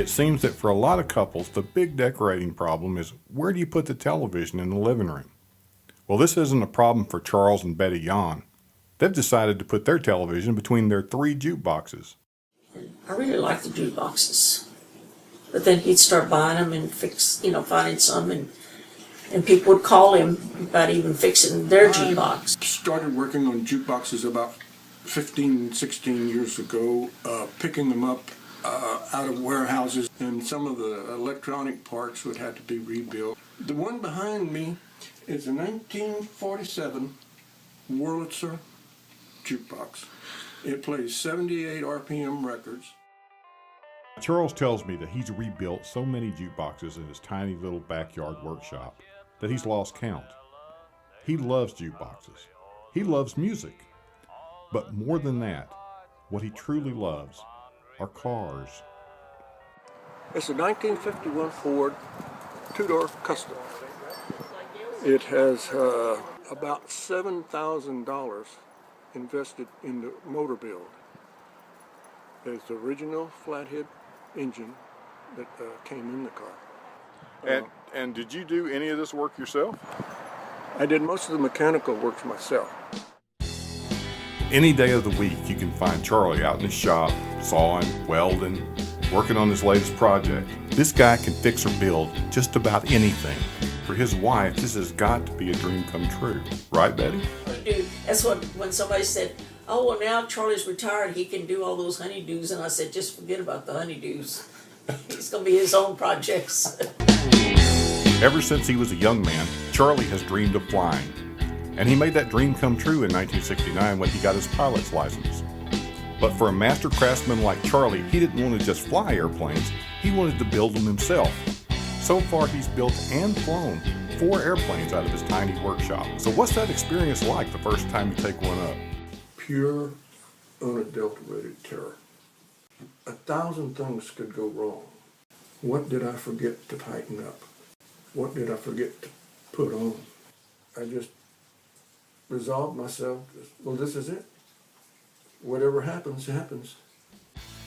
It seems that for a lot of couples, the big decorating problem is where do you put the television in the living room? Well, this isn't a problem for Charles and Betty Jahn. They've decided to put their television between their 3 jukeboxes. I really like the jukeboxes. But then he'd start buying them and finding some, and people would call him about even fixing their jukebox. I started working on jukeboxes about 15, 16 years ago, picking them up out of warehouses, and some of the electronic parts would have to be rebuilt. The one behind me is a 1947 Wurlitzer jukebox. It plays 78 RPM records. Charles tells me that he's rebuilt so many jukeboxes in his tiny little backyard workshop that he's lost count. He loves jukeboxes. He loves music. But more than that, what he truly loves are cars. It's a 1951 Ford two-door Custom. It has about $7,000 invested in the motor build. It's the original flathead engine that came in the car. And did you do any of this work yourself? I did most of the mechanical work myself. Any day of the week, you can find Charlie out in his shop, sawing, welding, working on his latest project. This guy can fix or build just about anything. For his wife, this has got to be a dream come true. Right, Betty? Dude, that's when somebody said, oh, well, now Charlie's retired, he can do all those honeydews. And I said, just forget about the honeydews. It's going to be his own projects. Ever since he was a young man, Charlie has dreamed of flying. And he made that dream come true in 1969 when he got his pilot's license. But for a master craftsman like Charlie, he didn't want to just fly airplanes, he wanted to build them himself. So far, he's built and flown 4 airplanes out of his tiny workshop. So what's that experience like the first time you take one up? Pure, unadulterated terror. 1,000 things could go wrong. What did I forget to tighten up? What did I forget to put on? I just resolved myself, well, this is it. Whatever happens, happens.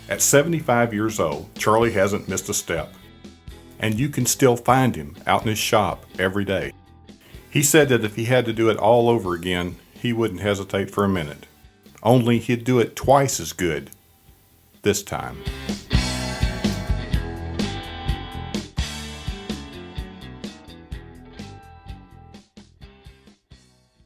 At 75 years old, Charlie hasn't missed a step. And you can still find him out in his shop every day. He said that if he had to do it all over again, he wouldn't hesitate for a minute. Only he'd do it twice as good this time.